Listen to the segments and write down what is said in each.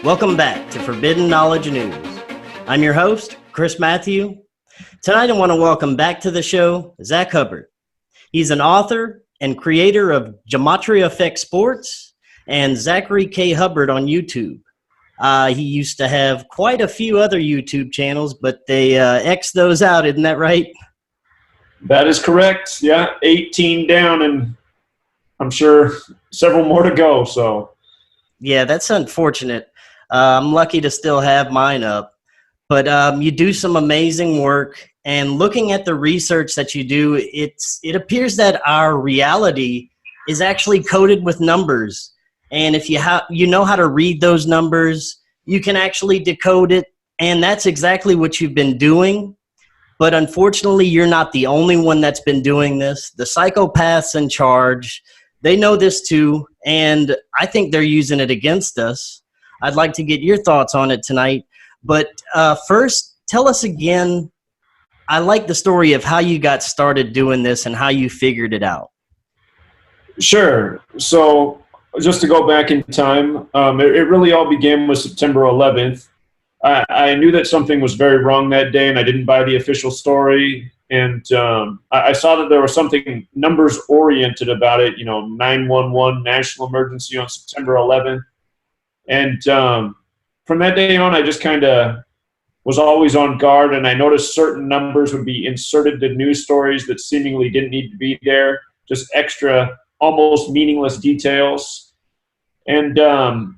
Welcome back to Forbidden Knowledge News. I'm your host, Chris Matthew. Tonight I want to welcome back to the show, Zach Hubbard. He's an author and creator of Gematria Affect Sports and Zachary K. Hubbard on YouTube. He used to have quite a few other YouTube channels, but they X'd those out, isn't that right? That is correct. Yeah, 18 down, and I'm sure several more to go. So, yeah, that's unfortunate. I'm lucky to still have mine up. But you do some amazing work, and looking at the research that you do, it appears that our reality is actually coded with numbers. And if you know how to read those numbers, you can actually decode it, and that's exactly what you've been doing. But unfortunately, you're not the only one that's been doing this. The psychopaths in charge, they know this too, and I think they're using it against us. I'd like to get your thoughts on it tonight. But first, tell us again, I like the story of how you got started doing this and how you figured it out. Sure. So just to go back in time, it really all began with September 11th. I knew that something was very wrong that day, and I didn't buy the official story. And I saw that there was something numbers-oriented about it, 911, national emergency on September 11th. And from that day on, I just kind of was always on guard, and I noticed certain numbers would be inserted to news stories that seemingly didn't need to be there, just extra, almost meaningless details. And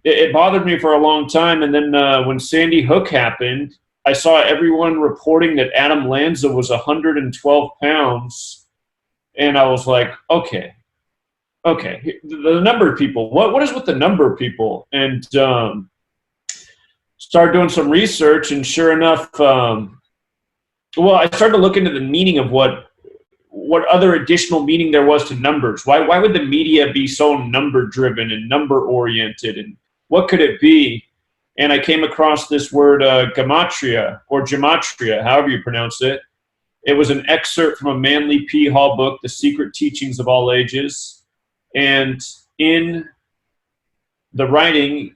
it bothered me for a long time. And then when Sandy Hook happened, I saw everyone reporting that Adam Lanza was 112 pounds. And I was like, okay, the number of people, what is with the number of people? And started doing some research, and sure enough, I started to look into the meaning of what other additional meaning there was to numbers. Why would the media be so number-driven and number-oriented, and what could it be? And I came across this word Gematria, or Gematria, however you pronounce it. It was an excerpt from a Manly P. Hall book, The Secret Teachings of All Ages. And in the writing,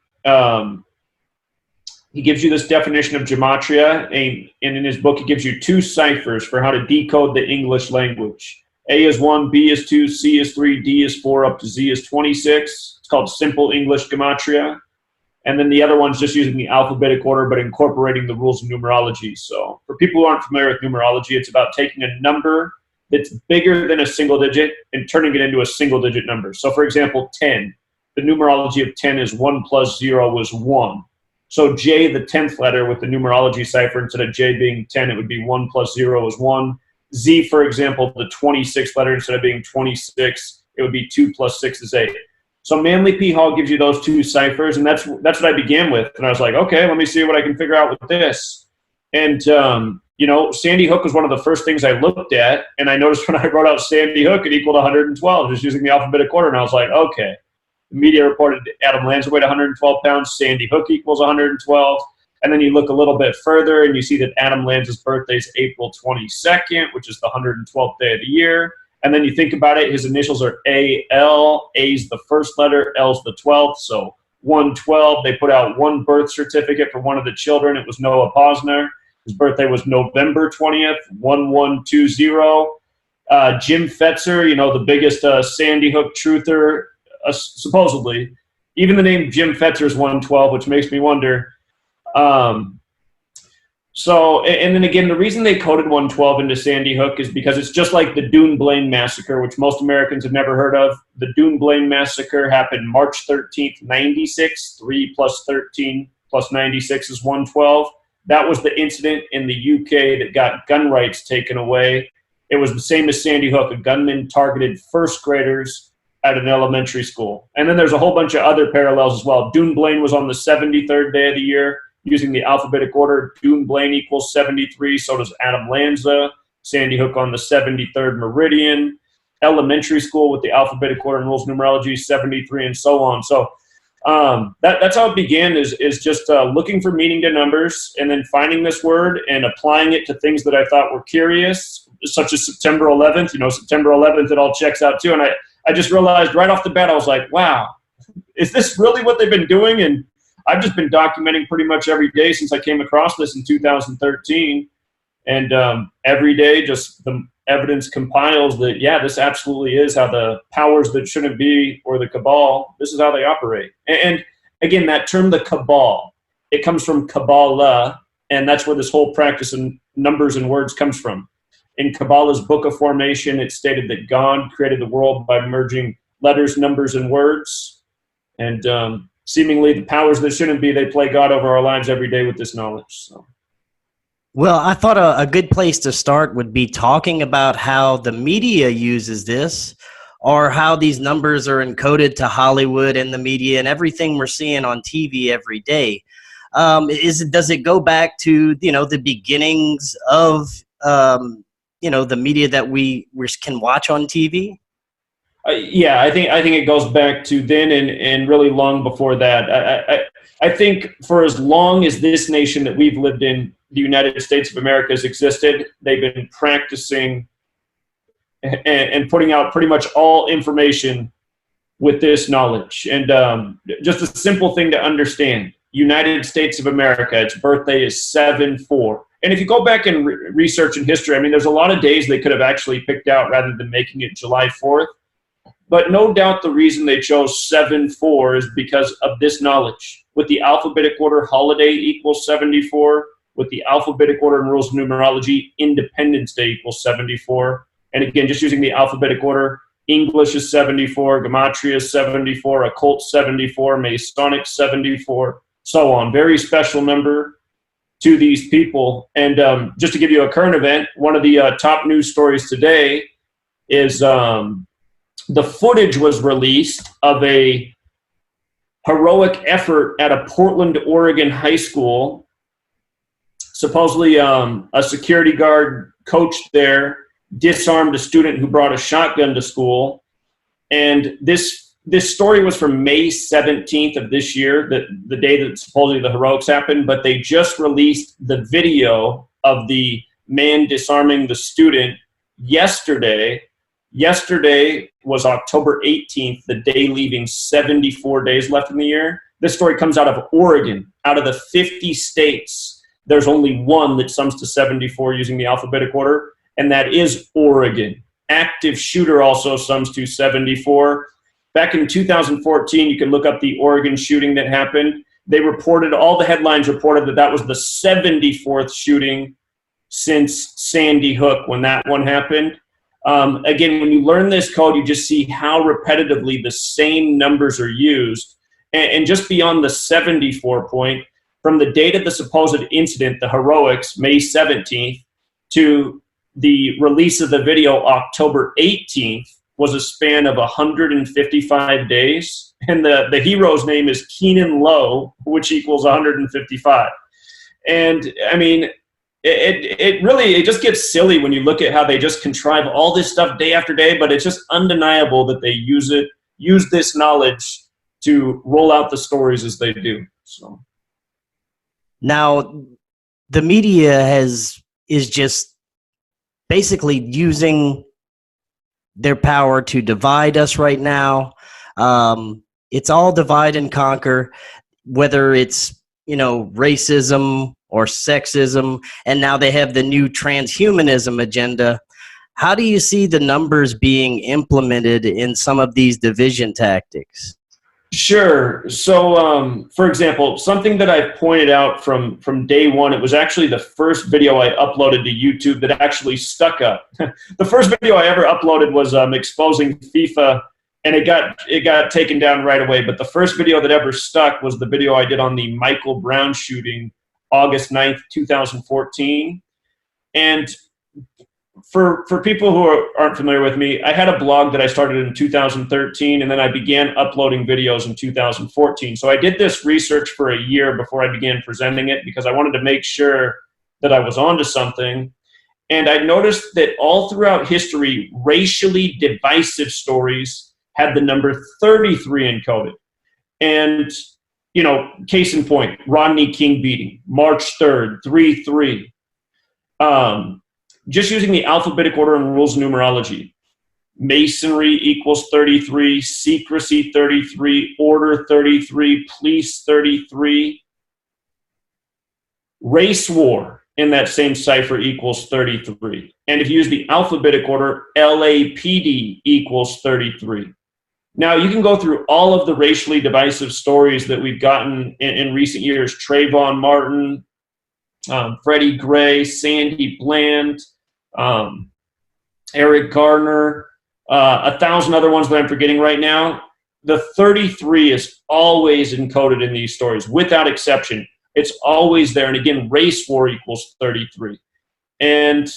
he gives you this definition of gematria, and in his book he gives you two ciphers for how to decode the English language. A is 1, B is 2, C is 3, D is 4, up to Z is 26. It's called Simple English Gematria. And then the other one's just using the alphabetic order but incorporating the rules of numerology. So for people who aren't familiar with numerology, it's about taking a number that's bigger than a single digit and turning it into a single digit number. So for example, 10. The numerology of 10 is 1 plus 0 is 1. So J, the 10th letter, with the numerology cipher, instead of J being 10, it would be 1 plus 0 is 1. Z, for example, the 26th letter, instead of being 26, it would be 2 plus 6 is 8. So Manly P. Hall gives you those two ciphers, and that's what I began with. And I was like, okay, let me see what I can figure out with this. And, Sandy Hook was one of the first things I looked at, and I noticed when I wrote out Sandy Hook, it equaled 112, just using the alphabetic order, and I was like, okay. The media reported Adam Lanza weighed 112 pounds, Sandy Hook equals 112, and then you look a little bit further and you see that Adam Lanza's birthday is April 22nd, which is the 112th day of the year, and then you think about it, his initials are A-L, A's the first letter, L's the 12th, so 112. They put out one birth certificate for one of the children. It was Noah Posner. His birthday was November 20th, 1120. Jim Fetzer, the biggest Sandy Hook truther, supposedly. Even the name Jim Fetzer is 112, which makes me wonder. And then again, the reason they coded 112 into Sandy Hook is because it's just like the Dune Blaine Massacre, which most Americans have never heard of. The Dune Blaine Massacre happened March 13th, 96. 3 plus 13 plus 96 is 112. That was the incident in the UK that got gun rights taken away. It was the same as Sandy Hook. A gunman targeted first graders at an elementary school. And then there's a whole bunch of other parallels as well. Dune Blaine was on the 73rd day of the year. Using the alphabetic order, Dune Blaine equals 73, so does Adam Lanza. Sandy Hook on the 73rd meridian. Elementary school with the alphabetic order and rules of numerology, 73, and so on. So that's how it began, is just looking for meaning to numbers and then finding this word and applying it to things that I thought were curious, such as September 11th. September 11th, it all checks out too. And I just realized right off the bat, I was like, wow, is this really what they've been doing? And I've just been documenting pretty much every day since I came across this in 2013. And every day, just the evidence compiles that, yeah, this absolutely is how the powers that shouldn't be, or the cabal, this is how they operate. And again, that term, the cabal, it comes from Kabbalah, and that's where this whole practice in numbers and words comes from. In Kabbalah's Book of Formation, it stated that God created the world by merging letters, numbers, and words. And seemingly the powers that shouldn't be, they play God over our lives every day with this knowledge. So. Well, I thought a good place to start would be talking about how the media uses this, or how these numbers are encoded to Hollywood and the media and everything we're seeing on TV every day. Does it go back to, the beginnings of, the media that we can watch on TV? Yeah, I think it goes back to then and really long before that. I think for as long as this nation that we've lived in, the United States of America, has existed, they've been practicing and putting out pretty much all information with this knowledge. And just a simple thing to understand, United States of America, its birthday is 7/4. And if you go back and research in history, I mean, there's a lot of days they could have actually picked out rather than making it July 4th. But no doubt the reason they chose 7/4 is because of this knowledge. With the alphabetic order, holiday equals 74. With the alphabetic order and rules of numerology, Independence Day equals 74. And again, just using the alphabetic order, English is 74, Gematria is 74, Occult 74, Masonic 74, so on. Very special number to these people. And just to give you a current event, one of the top news stories today is the footage was released of a heroic effort at a Portland, Oregon high school. Supposedly a security guard coach there disarmed a student who brought a shotgun to school. And this story was from May 17th of this year, the day that supposedly the heroics happened, but they just released the video of the man disarming the student yesterday. Yesterday was October 18th, the day leaving 74 days left in the year. This story comes out of Oregon. Out of the 50 states, there's only one that sums to 74 using the alphabetic order, and that is Oregon. Active shooter also sums to 74. Back in 2014, you can look up the Oregon shooting that happened. All the headlines reported that was the 74th shooting since Sandy Hook when that one happened. Again, when you learn this code, you just see how repetitively the same numbers are used. And just beyond the 74 point, from the date of the supposed incident, the heroics, May 17th, to the release of the video, October 18th, was a span of 155 days. And the hero's name is Keenan Lowe, which equals 155. And I mean, it just gets silly when you look at how they just contrive all this stuff day after day, but it's just undeniable that they use this knowledge to roll out the stories as they do. So now the media is just basically using their power to divide us right now. It's all divide and conquer, whether it's, racism or sexism, and now they have the new transhumanism agenda. How do you see the numbers being implemented in some of these division tactics? Sure. So, for example, something that I pointed out from day one, it was actually the first video I uploaded to YouTube that actually stuck up. The first video I ever uploaded was exposing FIFA, and it got taken down right away. But the first video that ever stuck was the video I did on the Michael Brown shooting, August 9th, 2014. And for people who aren't familiar with me, I had a blog that I started in 2013, and then I began uploading videos in 2014. So I did this research for a year before I began presenting it because I wanted to make sure that I was onto something. And I noticed that all throughout history, racially divisive stories had the number 33 encoded. And, case in point, Rodney King beating, March 3rd, 3-3. Just using the alphabetic order and rules of numerology, Masonry equals 33, secrecy 33, order 33, police 33. Race war in that same cipher equals 33. And if you use the alphabetic order, LAPD equals 33. Now, you can go through all of the racially divisive stories that we've gotten in recent years. Trayvon Martin, Freddie Gray, Sandy Bland, Eric Garner, 1,000 other ones that I'm forgetting right now. The 33 is always encoded in these stories, without exception. It's always there. And again, race war equals 33. And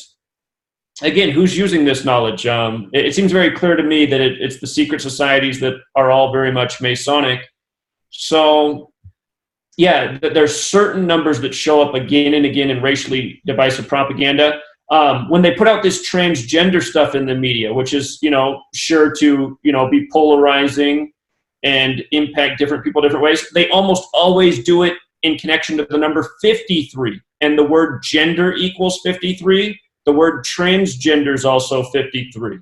again, who's using this knowledge? It seems very clear to me that it's the secret societies that are all very much Masonic. So, yeah, there's certain numbers that show up again and again in racially divisive propaganda. When they put out this transgender stuff in the media, which is, sure to, be polarizing and impact different people different ways, they almost always do it in connection to the number 53. And the word gender equals 53. The word transgender is also 53.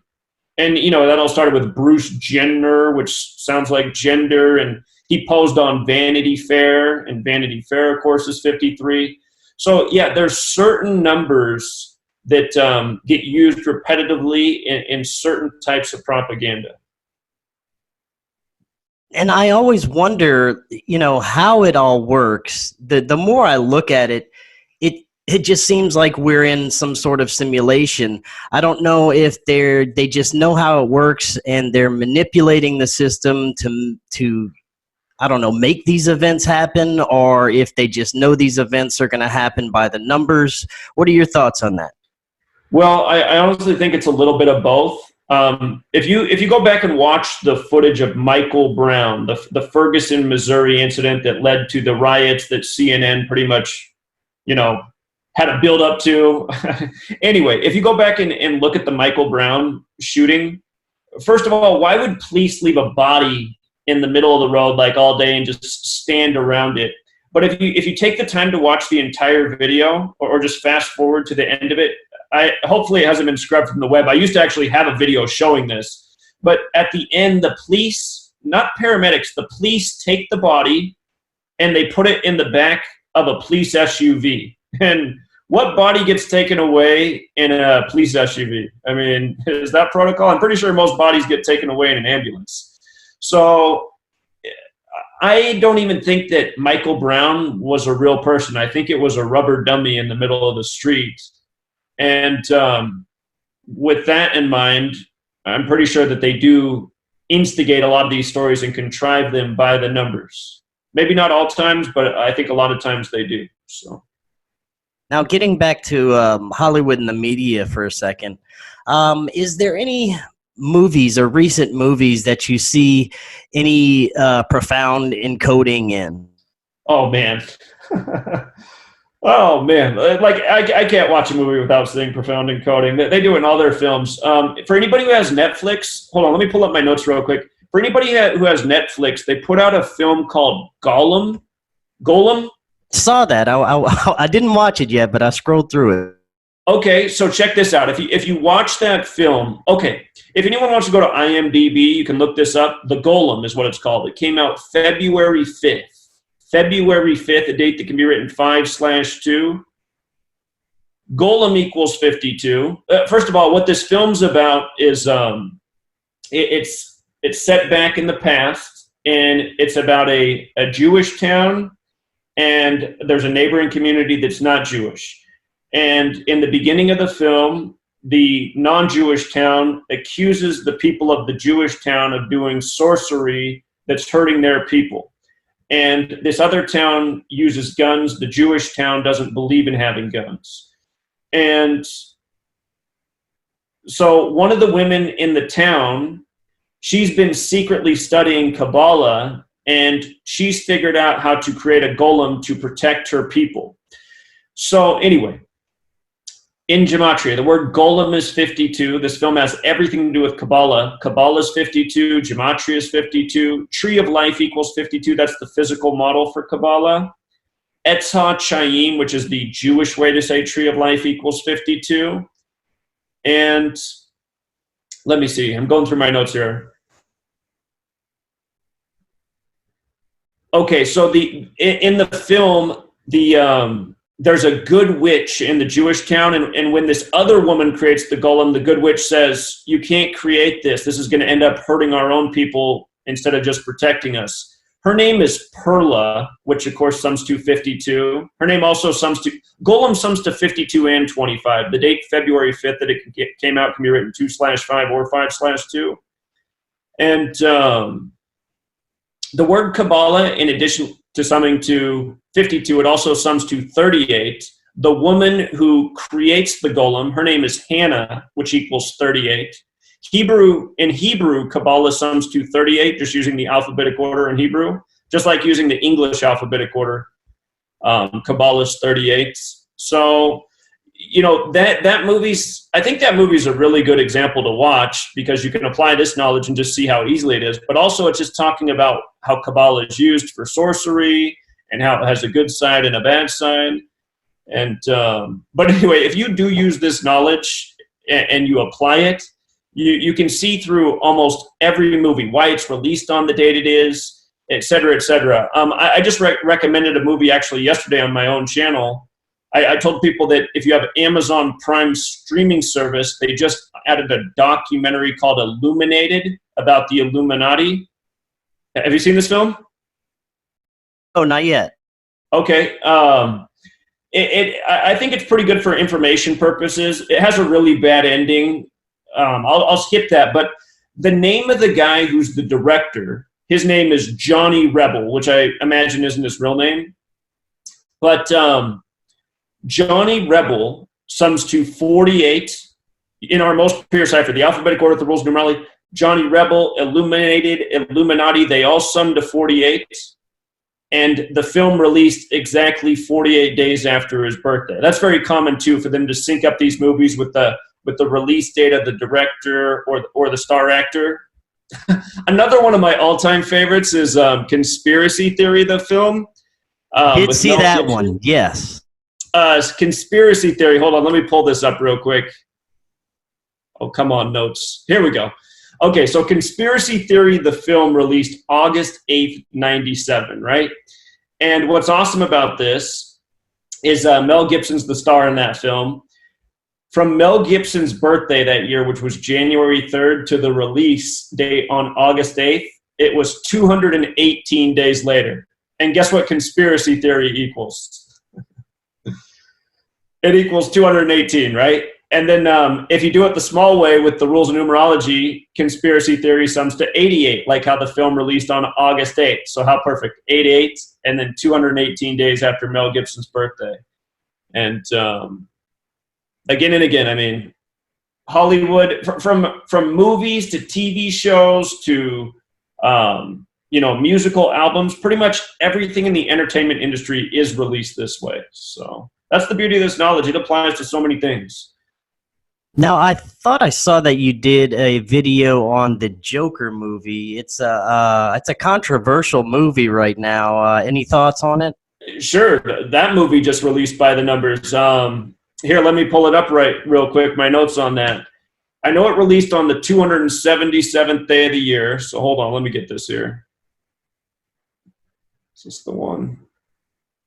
And, that all started with Bruce Jenner, which sounds like gender, and he posed on Vanity Fair, and Vanity Fair, of course, is 53. So, yeah, there's certain numbers that get used repetitively in certain types of propaganda. And I always wonder, how it all works. The more I look at it, it just seems like we're in some sort of simulation. I don't know if they just know how it works and they're manipulating the system to I don't know, make these events happen, or if they just know these events are going to happen by the numbers. What are your thoughts on that? Well, I honestly think it's a little bit of both. If you go back and watch the footage of Michael Brown, the Ferguson, Missouri incident that led to the riots that CNN pretty much, had to build up to. Anyway, if you go back and look at the Michael Brown shooting, first of all, why would police leave a body in the middle of the road like all day and just stand around it? But if you take the time to watch the entire video, or just fast forward to the end of it, hopefully it hasn't been scrubbed from the web. I used to actually have a video showing this. But at the end, the police, not paramedics, the police take the body and they put it in the back of a police SUV. And what body gets taken away in a police SUV? I mean, is that protocol? I'm pretty sure most bodies get taken away in an ambulance. So I don't even think that Michael Brown was a real person. I think it was a rubber dummy in the middle of the street. And with that in mind, I'm pretty sure that they do instigate a lot of these stories and contrive them by the numbers. Maybe not all times, but I think a lot of times they do. So. Now, getting back to Hollywood and the media for a second, is there any movies or recent movies that you see any profound encoding in? Oh, man. Oh, man. Like, I can't watch a movie without seeing profound encoding. They do it in all their films. For anybody who has Netflix, hold on, let me pull up my notes real quick. For anybody who has Netflix, they put out a film called Golem. Saw that. I didn't watch it yet, but I scrolled through it. Okay, so check this out. If you watch that film, okay, if anyone wants to go to IMDb, you can look this up. The Golem is what it's called. It came out February 5th. February 5th, a date that can be written 5/2. Golem equals 52. First of all, what this film's about is it's set back in the past, and it's about a Jewish town, and there's a neighboring community that's not Jewish. And in the beginning of the film, the non-Jewish town accuses the people of the Jewish town of doing sorcery that's hurting their people. And this other town uses guns. The Jewish town doesn't believe in having guns. And so one of the women in the town, she's been secretly studying Kabbalah, and she's figured out how to create a golem to protect her people. So anyway, in Gematria, the word golem is 52. This film has everything to do with Kabbalah. Kabbalah is 52. Gematria is 52. Tree of Life equals 52. That's the physical model for Kabbalah. Etz HaChaim, which is the Jewish way to say Tree of Life, equals 52. And Let me see. I'm going through my notes here. Okay, so in the film, there's a good witch in the Jewish town, and when this other woman creates the golem, the good witch says, "You can't create this. This is going to end up hurting our own people instead of just protecting us." Her name is Perla, which of course sums to 52. Her name also sums to, golem sums to 52 and 25. The date February 5th that it came out can be written 2/5 or 5/2. And the word Kabbalah, in addition to summing to 52, it also sums to 38. The woman who creates the golem, her name is Hannah, which equals 38. In Hebrew, Kabbalah sums to 38, just using the alphabetic order in Hebrew. Just like using the English alphabetic order, Kabbalah is 38. So, you know, I think that movie's a really good example to watch because you can apply this knowledge and just see how easily it is. But also it's just talking about how Kabbalah is used for sorcery and how it has a good side and a bad side. And but anyway, if you do use this knowledge and you apply it, you can see through almost every movie, why it's released on the date it is, et cetera, et cetera. I just recommended a movie actually yesterday on my own channel. I told people that if you have Amazon Prime streaming service, they just added a documentary called Illuminated about the Illuminati. Have you seen this film? Oh, not yet. Okay. I think it's pretty good for information purposes. It has a really bad ending. I'll skip that. But the name of the guy who's the director, his name is Johnny Rebel, which I imagine isn't his real name. But Johnny Rebel sums to 48 in our most pure cipher. The alphabetic order of the rules of numerology, Johnny Rebel, Illuminated, Illuminati, they all sum to 48. And the film released exactly 48 days after his birthday. That's very common, too, for them to sync up these movies with the release date of the director or the star actor. Another one of my all-time favorites is Conspiracy Theory, the film. Did see that one, yes. Conspiracy Theory, hold on, let me pull this up real quick. Oh, come on, notes. Here we go. Okay, so Conspiracy Theory, the film, released August 8th, 97, right? And what's awesome about this is Mel Gibson's the star in that film. From Mel Gibson's birthday that year, which was January 3rd, to the release date on August 8th, it was 218 days later. And guess what Conspiracy Theory equals? It equals 218, right? And then if you do it the small way with the rules of numerology, Conspiracy Theory sums to 88, like how the film released on August 8th. So how perfect. 88, and then 218 days after Mel Gibson's birthday. And again and again, I mean, Hollywood, from movies to TV shows to, musical albums, pretty much everything in the entertainment industry is released this way. So that's the beauty of this knowledge. It applies to so many things. Now, I thought I saw that you did a video on the Joker movie. It's a controversial movie right now. Any thoughts on it? Sure. That movie just released by the numbers. Here, let me pull it up real quick, my notes on that. I know it released on the 277th day of the year. So hold on, let me get this here. Is this the one?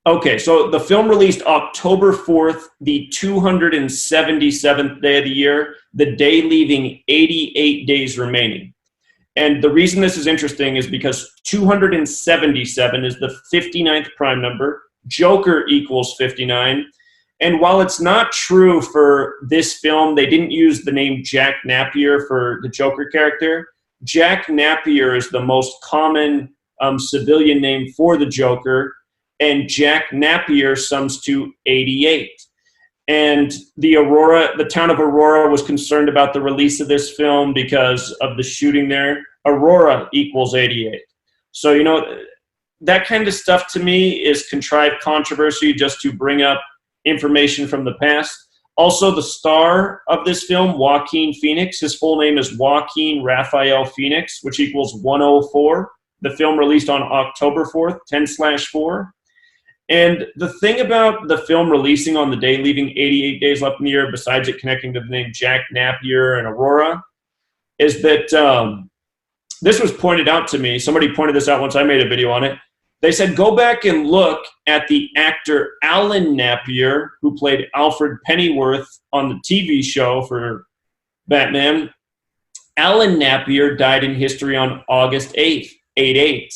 Okay, so the film released October 4th, the 277th day of the year, the day leaving 88 days remaining. And the reason this is interesting is because 277 is the 59th prime number. Joker equals 59. And while it's not true for this film, they didn't use the name Jack Napier for the Joker character. Jack Napier is the most common civilian name for the Joker. And Jack Napier sums to 88. And the town of Aurora was concerned about the release of this film because of the shooting there. Aurora equals 88. So, that kind of stuff to me is contrived controversy just to bring up information from the past. Also, the star of this film, Joaquin Phoenix, his full name is Joaquin Raphael Phoenix, which equals 104. The film released on October 4th, 10/4. And the thing about the film releasing on the day, leaving 88 days left in the year, besides it connecting to the name Jack Napier and Aurora, is that this was pointed out to me. Somebody pointed this out once I made a video on it. They said, go back and look at the actor Alan Napier, who played Alfred Pennyworth on the TV show for Batman. Alan Napier died in history on August 8th, 8/8.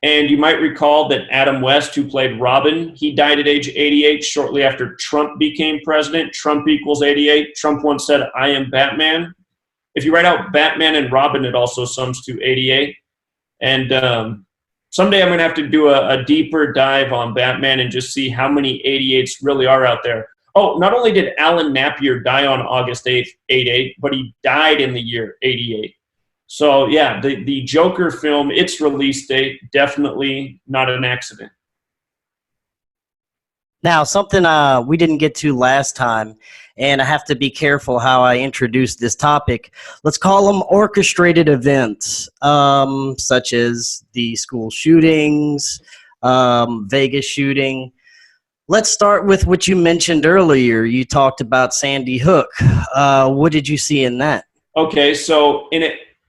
And you might recall that Adam West, who played Robin, he died at age 88 shortly after Trump became president. Trump equals 88. Trump once said, I am Batman. If you write out Batman and Robin, it also sums to 88. And someday I'm going to have to do a deeper dive on Batman and just see how many 88s really are out there. Oh, not only did Alan Napier die on August 8th, 88, but he died in the year 88. So, yeah, the Joker film, its release date, definitely not an accident. Now, something we didn't get to last time, and I have to be careful how I introduce this topic. Let's call them orchestrated events, such as the school shootings, Vegas shooting. Let's start with what you mentioned earlier. You talked about Sandy Hook. What did you see in that? Okay, so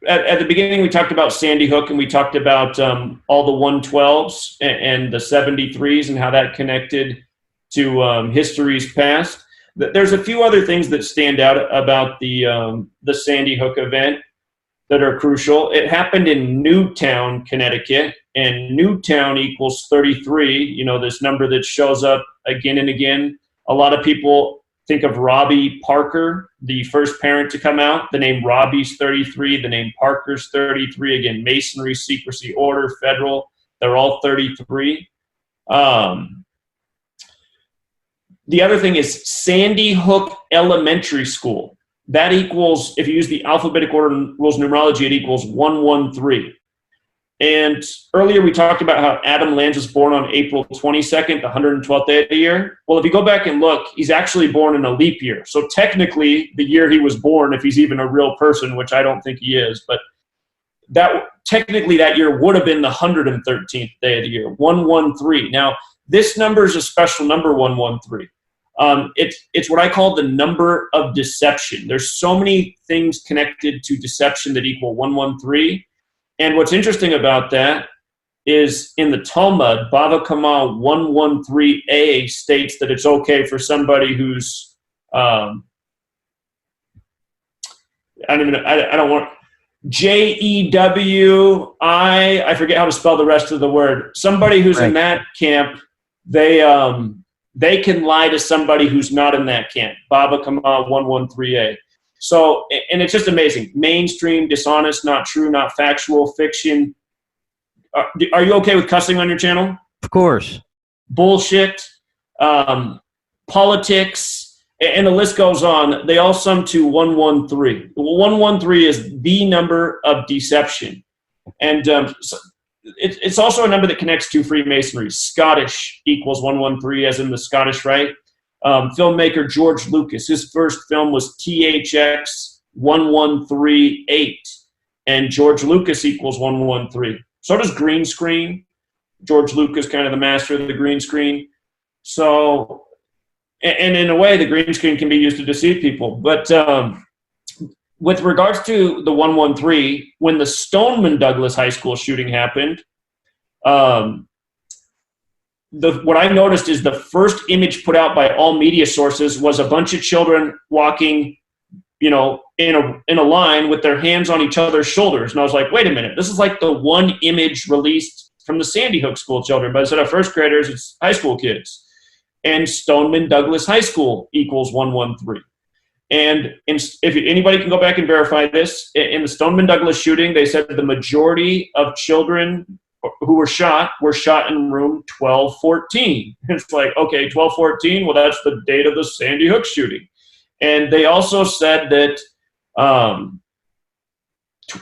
at the beginning, we talked about Sandy Hook, and we talked about all the 112s and the 73s and how that connected to history's past. There's a few other things that stand out about the Sandy Hook event that are crucial. It happened in Newtown, Connecticut, and Newtown equals 33, you know, this number that shows up again and again. A lot of people think of Robbie Parker, the first parent to come out. The name Robbie's 33, the name Parker's 33. Again, Masonry, secrecy, order, federal, they're all 33. The other thing is Sandy Hook Elementary School. That equals, if you use the alphabetic order rules numerology, it equals 113. And earlier we talked about how Adam Lange was born on April 22nd, the 112th day of the year. Well, if you go back and look, he's actually born in a leap year. So technically, the year he was born, if he's even a real person, which I don't think he is, but technically that year would have been the 113th day of the year, 113. Now, this number is a special number, 113. It's what I call the number of deception. There's so many things connected to deception that equal 113. And what's interesting about that is in the Talmud, Bava Kama 113a states that it's okay for somebody who's, I forget how to spell the rest of the word. Somebody who's in that camp, they can lie to somebody who's not in that camp. Bava Kama 113a. So, and it's just amazing. Mainstream, dishonest, not true, not factual, fiction. Are you okay with cussing on your channel? Of course. Bullshit, politics, and the list goes on. They all sum to 113. 113 is the number of deception. And it's also a number that connects to Freemasonry. Scottish equals 113, as in the Scottish Rite. Filmmaker George Lucas, his first film was THX 1138, and George Lucas equals 113. So does green screen. George Lucas, kind of the master of the green screen. So, and in a way, the green screen can be used to deceive people. But with regards to the 113, when the Stoneman Douglas High School shooting happened, what I noticed is the first image put out by all media sources was a bunch of children walking, you know, in a line with their hands on each other's shoulders. And I was like, wait a minute, this is like the one image released from the Sandy Hook school children, but instead of first graders, it's high school kids. And Stoneman Douglas High School equals 113. And if anybody can go back and verify this, in the Stoneman Douglas shooting, they said the majority of children who were shot in room 1214. It's like, okay, 1214, well, that's the date of the Sandy Hook shooting. And they also said that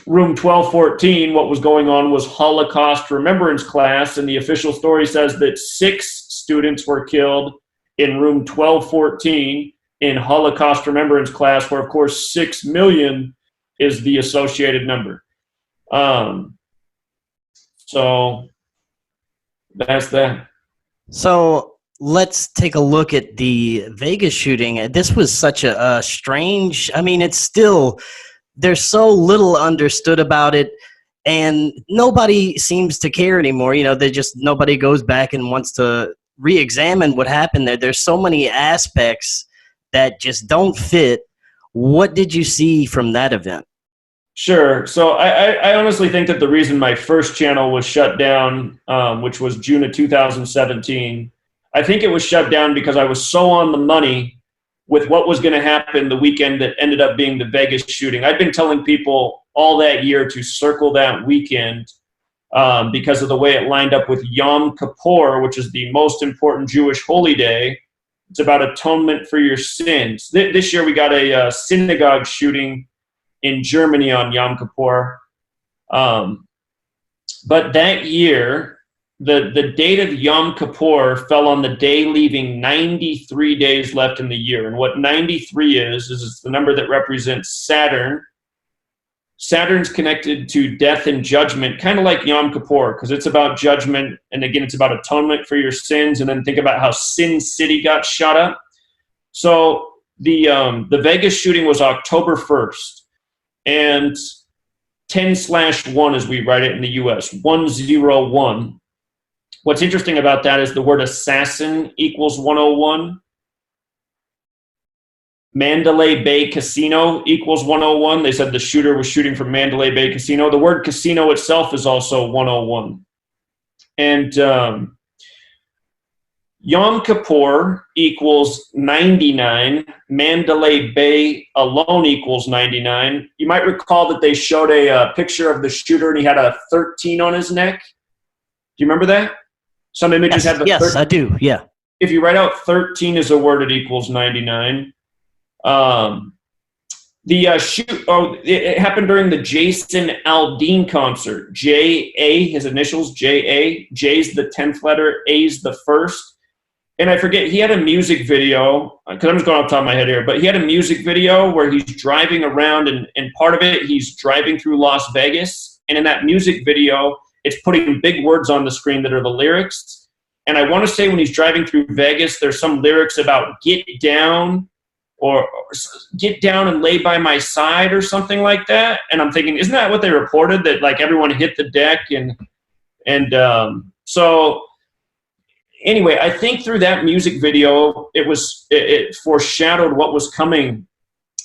room 1214, what was going on was Holocaust remembrance class, and the official story says that 6 students were killed in room 1214 in Holocaust remembrance class, where, of course, 6 million is the associated number. So that's that. So let's take a look at the Vegas shooting. This was such a strange, I mean, it's still there's so little understood about it, and nobody seems to care anymore. You know, nobody goes back and wants to re-examine what happened there. There's so many aspects that just don't fit. What did you see from that event? Sure. So I honestly think that the reason my first channel was shut down, which was June of 2017, I think it was shut down because I was so on the money with what was going to happen the weekend that ended up being the Vegas shooting. I've been telling people all that year to circle that weekend because of the way it lined up with Yom Kippur, which is the most important Jewish holy day. It's about atonement for your sins. This year we got a synagogue shooting in Germany on Yom Kippur. But that year, the date of Yom Kippur fell on the day leaving 93 days left in the year. And what 93 is it's the number that represents Saturn. Saturn's connected to death and judgment, kind of like Yom Kippur, because it's about judgment. And again, it's about atonement for your sins. And then think about how Sin City got shot up. So the Vegas shooting was October 1st. And 10/1, as we write it in the US, 101. What's interesting about that is the word assassin equals 101. Mandalay Bay Casino equals 101. They said the shooter was shooting from Mandalay Bay Casino. The word casino itself is also 101. And Yom Kippur equals 99. Mandalay Bay alone equals 99. You might recall that they showed a picture of the shooter and he had a 13 on his neck. Do you remember that? Some images have the 13. Yes, I do, yeah. If you write out 13 as a word, it equals 99. It happened during the Jason Aldean concert. J-A, his initials, J-A. J's the 10th letter, A's the first. And I forget, he had a music video, because I'm just going off the top of my head here, but he had a music video where he's driving around, and part of it, he's driving through Las Vegas. And in that music video, it's putting big words on the screen that are the lyrics. And I want to say when he's driving through Vegas, there's some lyrics about get down, or get down and lay by my side or something like that. And I'm thinking, isn't that what they reported, that like everyone hit the deck? So anyway, I think through that music video, it foreshadowed what was coming.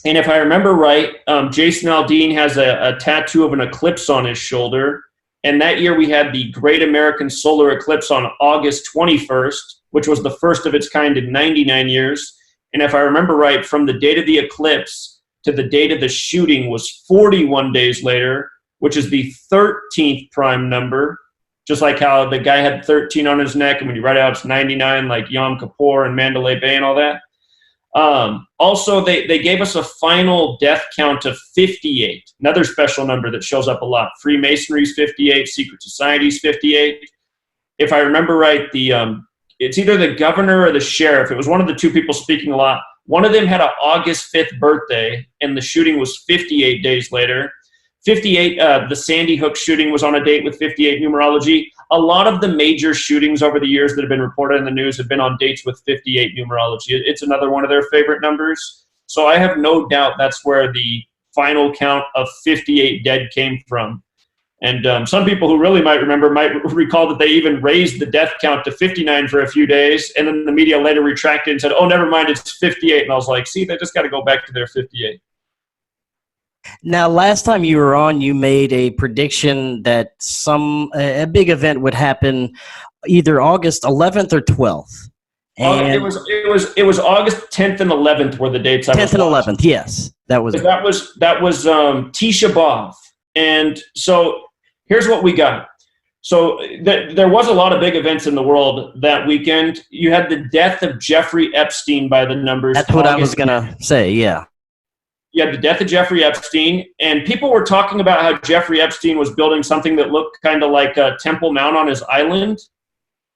And if I remember right, Jason Aldean has a tattoo of an eclipse on his shoulder. And that year we had the Great American Solar Eclipse on August 21st, which was the first of its kind in 99 years. And if I remember right, from the date of the eclipse to the date of the shooting was 41 days later, which is the 13th prime number. Just like how the guy had 13 on his neck, and when you write it out, it's 99, like Yom Kippur and Mandalay Bay and all that. Also, they gave us a final death count of 58, another special number that shows up a lot. Freemasonry's 58, Secret Society's 58. If I remember right, it's either the governor or the sheriff. It was one of the two people speaking a lot. One of them had an August 5th birthday, and the shooting was 58 days later. 58, the Sandy Hook shooting was on a date with 58 numerology. A lot of the major shootings over the years that have been reported in the news have been on dates with 58 numerology. It's another one of their favorite numbers. So I have no doubt that's where the final count of 58 dead came from. And some people who really might remember might recall that they even raised the death count to 59 for a few days, and then the media later retracted and said, oh, never mind, it's 58. And I was like, see, they just got to go back to their 58. Now, last time you were on, you made a prediction that a big event would happen either August 11th or 12th. And it was August 10th and 11th were the dates. 10th and 11th, yes, that was Tisha B'Av, and so here's what we got. So there was a lot of big events in the world that weekend. You had the death of Jeffrey Epstein by the numbers. That's what I was gonna say. Yeah. You had the death of Jeffrey Epstein, and people were talking about how Jeffrey Epstein was building something that looked kind of like a Temple Mount on his island.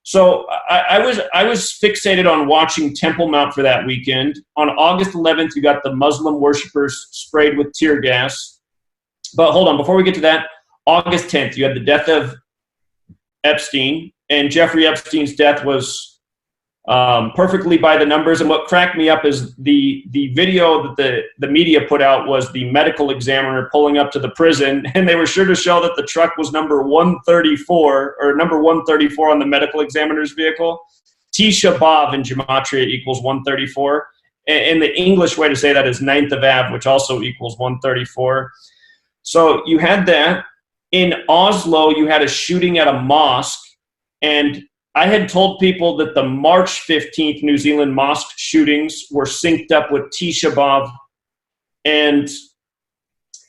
So I was fixated on watching Temple Mount for that weekend. On August 11th, you got the Muslim worshipers sprayed with tear gas. But hold on, before we get to that, August 10th, you had the death of Epstein, and Jeffrey Epstein's death was perfectly by the numbers. And what cracked me up is the video that the media put out was the medical examiner pulling up to the prison, and they were sure to show that the truck was number 134 on the medical examiner's vehicle. Tisha B'Av in Gematria equals 134. And the English way to say that is 9th of Av, which also equals 134. So you had that. In Oslo, you had a shooting at a mosque, and I had told people that the March 15th New Zealand mosque shootings were synced up with Tisha B'Av and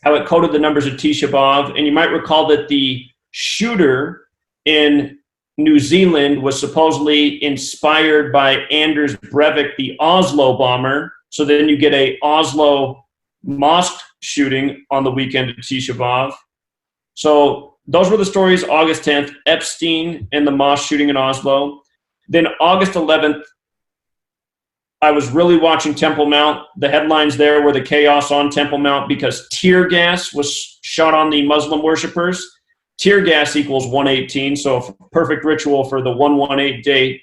how it coded the numbers of Tisha B'Av. And you might recall that the shooter in New Zealand was supposedly inspired by Anders Breivik, the Oslo bomber. So then you get a Oslo mosque shooting on the weekend of Tisha B'Av. So those were the stories. August 10th, Epstein and the mosque shooting in Oslo. Then August 11th, I was really watching Temple Mount. The headlines there were the chaos on Temple Mount because tear gas was shot on the Muslim worshipers. Tear gas equals 118, so a perfect ritual for the 118 date.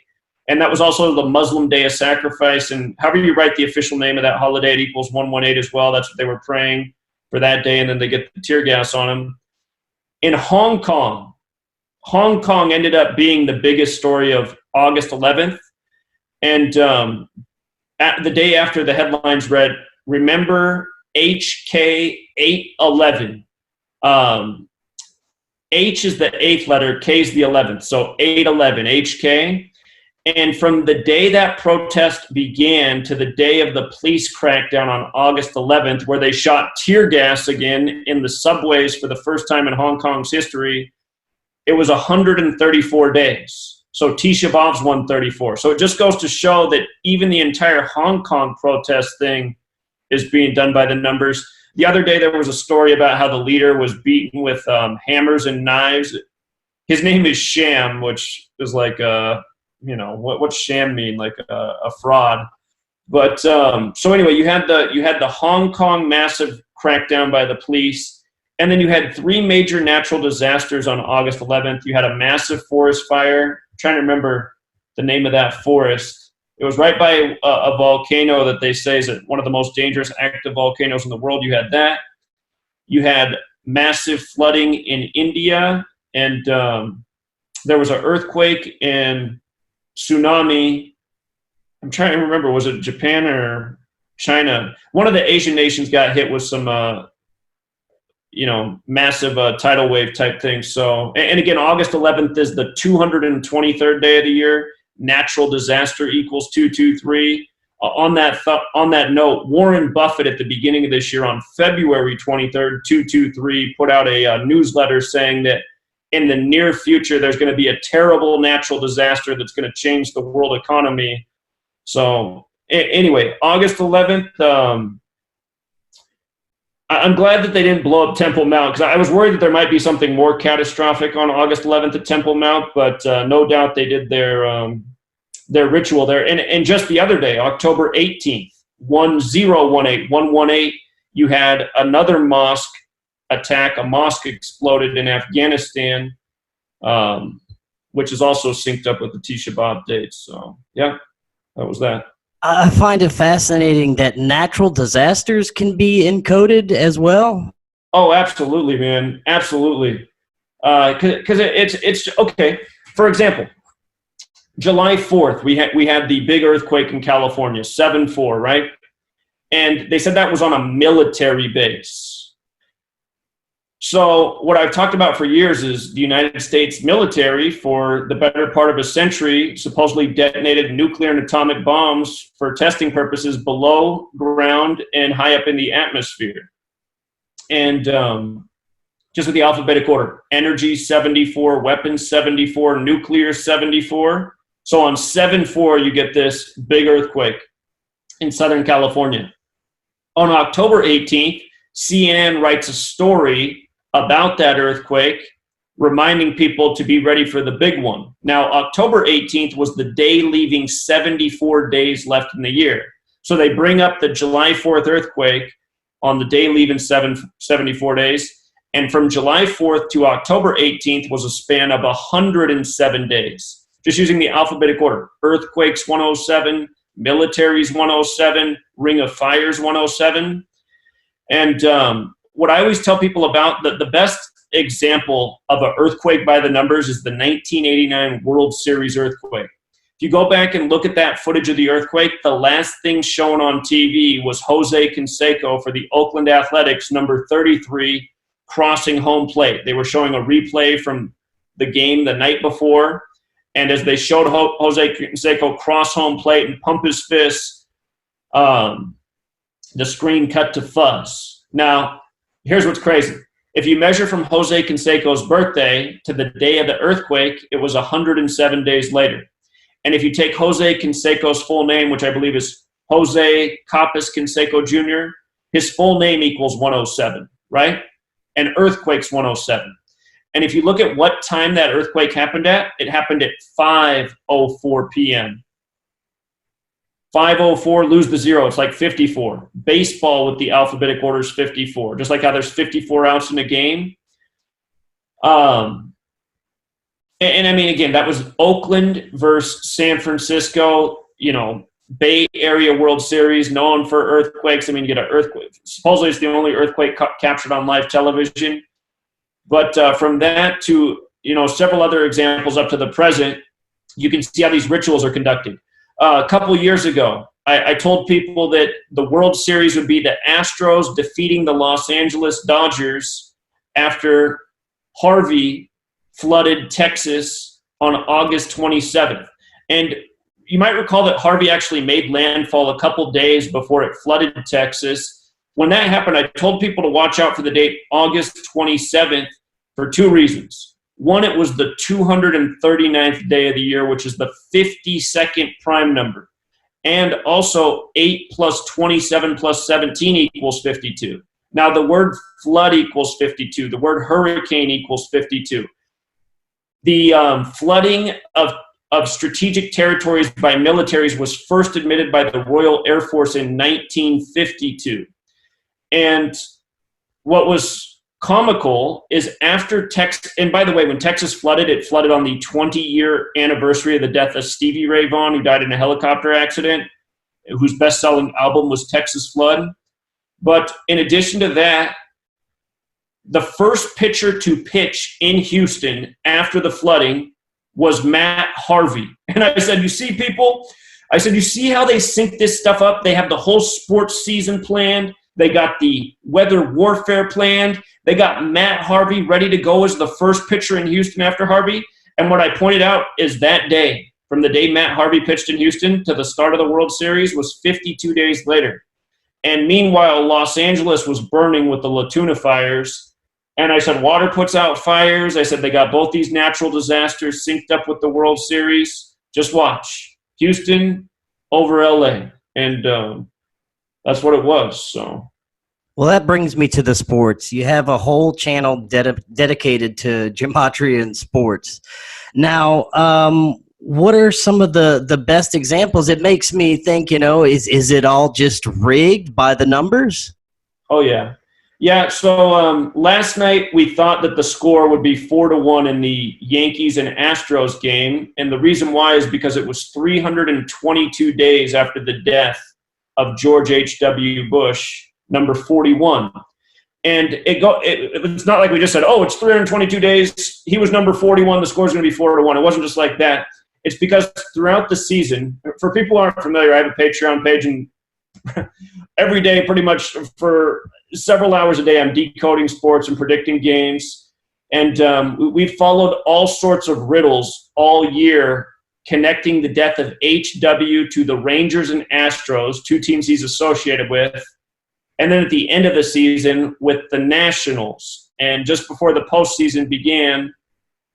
And that was also the Muslim Day of Sacrifice. And however you write the official name of that holiday, it equals 118 as well. That's what they were praying for that day, and then they get the tear gas on them. In Hong Kong ended up being the biggest story of August 11th. And the day after, the headlines read, "Remember HK 811." H is the 8th letter, K is the 11th. So 811, HK. And from the day that protest began to the day of the police crackdown on August 11th, where they shot tear gas again in the subways for the first time in Hong Kong's history, it was 134 days. So Tisha B'Av's 134. So it just goes to show that even the entire Hong Kong protest thing is being done by the numbers. The other day there was a story about how the leader was beaten with hammers and knives. His name is Sham, which is like what's sham mean? Like a fraud. But so anyway, you had the Hong Kong massive crackdown by the police, and then you had 3 major natural disasters on August 11th. You had a massive forest fire. I'm trying to remember the name of that forest. It was right by a volcano that they say is one of the most dangerous active volcanoes in the world. You had that. You had massive flooding in India, and there was an earthquake and tsunami. I'm trying to remember, was it Japan or China? One of the Asian nations got hit with some, massive tidal wave type things. So, and again, August 11th is the 223rd day of the year. Natural disaster equals 223. On that note, Warren Buffett at the beginning of this year, on February 23rd, 223, put out a newsletter saying that in the near future, there's going to be a terrible natural disaster that's going to change the world economy. So anyway, August 11th, I'm glad that they didn't blow up Temple Mount, because I was worried that there might be something more catastrophic on August 11th at Temple Mount, but no doubt they did their ritual there. And just the other day, October 18th, 118, you had another mosque attack. A mosque exploded in Afghanistan, which is also synced up with the Tisha B'Av dates. So, yeah, that was that. I find it fascinating that natural disasters can be encoded as well. Oh, absolutely, man. Absolutely. Because it's okay. For example, July 4th, we had the big earthquake in California, 7.4, right? And they said that was on a military base. So what I've talked about for years is the United States military, for the better part of a century, supposedly detonated nuclear and atomic bombs for testing purposes below ground and high up in the atmosphere. And just with the alphabetic order, energy 74, weapons 74, nuclear 74. So on 7.4, you get this big earthquake in Southern California. On October 18th, CNN writes a story about that earthquake, reminding people to be ready for the big one. Now, October 18th was the day leaving 74 days left in the year. So they bring up the July 4th earthquake on the day leaving 74 days. And from July 4th to October 18th was a span of 107 days. just using the alphabetic order. Earthquakes 107, militaries 107, Ring of Fires 107. And what I always tell people about the best example of an earthquake by the numbers is the 1989 World Series earthquake. If you go back and look at that footage of the earthquake, the last thing shown on TV was Jose Canseco for the Oakland Athletics, number 33, crossing home plate. They were showing a replay from the game the night before, and as they showed Jose Canseco cross home plate and pump his fists, the screen cut to fuzz. Now, here's what's crazy. If you measure from Jose Canseco's birthday to the day of the earthquake, it was 107 days later. And if you take Jose Canseco's full name, which I believe is Jose Capas Canseco Jr., his full name equals 107, right? And earthquake's 107. And if you look at what time that earthquake happened at, it happened at 5:04 p.m. 5:04, lose the zero, it's like 54. Baseball with the alphabetic order is 54, just like how there's 54 outs in a game. And I mean, again, that was Oakland versus San Francisco, Bay Area World Series, known for earthquakes. I mean, you get an earthquake. Supposedly it's the only earthquake captured on live television. But from that to, several other examples up to the present, you can see how these rituals are conducted. A couple years ago, I told people that the World Series would be the Astros defeating the Los Angeles Dodgers after Harvey flooded Texas on August 27th. And you might recall that Harvey actually made landfall a couple days before it flooded Texas. When that happened, I told people to watch out for the date August 27th for two reasons. One, it was the 239th day of the year, which is the 52nd prime number. And also 8 plus 27 plus 17 equals 52. Now the word flood equals 52. The word hurricane equals 52. The flooding of strategic territories by militaries was first admitted by the Royal Air Force in 1952. And what was comical is after Texas, and by the way, when Texas flooded, it flooded on the 20-year anniversary of the death of Stevie Ray Vaughan, who died in a helicopter accident, whose best-selling album was Texas Flood. But in addition to that, the first pitcher to pitch in Houston after the flooding was Matt Harvey. And I said, you see, people? I said, you see how they sync this stuff up? They have the whole sports season planned. They got the weather warfare planned. They got Matt Harvey ready to go as the first pitcher in Houston after Harvey. And what I pointed out is that day, from the day Matt Harvey pitched in Houston to the start of the World Series, was 52 days later. And meanwhile, Los Angeles was burning with the La Tuna fires. And I said, water puts out fires. I said, they got both these natural disasters synced up with the World Series. Just watch. Houston over LA. And that's what it was. So, well, that brings me to the sports. You have a whole channel dedicated to Gematria and sports. Now, what are some of the best examples? It makes me think, is it all just rigged by the numbers? Oh, yeah. Yeah, so last night we thought that the score would be 4-1 in the Yankees and Astros game, and the reason why is because it was 322 days after the death of George H.W. Bush, number 41. And it's not like we just said, oh, it's 322 days, he was number 41, the score's going to be 4-1. It wasn't just like that. It's because throughout the season, for people who aren't familiar, I have a Patreon page, and every day pretty much for several hours a day I'm decoding sports and predicting games. And we've followed all sorts of riddles all year connecting the death of HW to the Rangers and Astros, two teams he's associated with. And then at the end of the season with the Nationals. And just before the postseason began,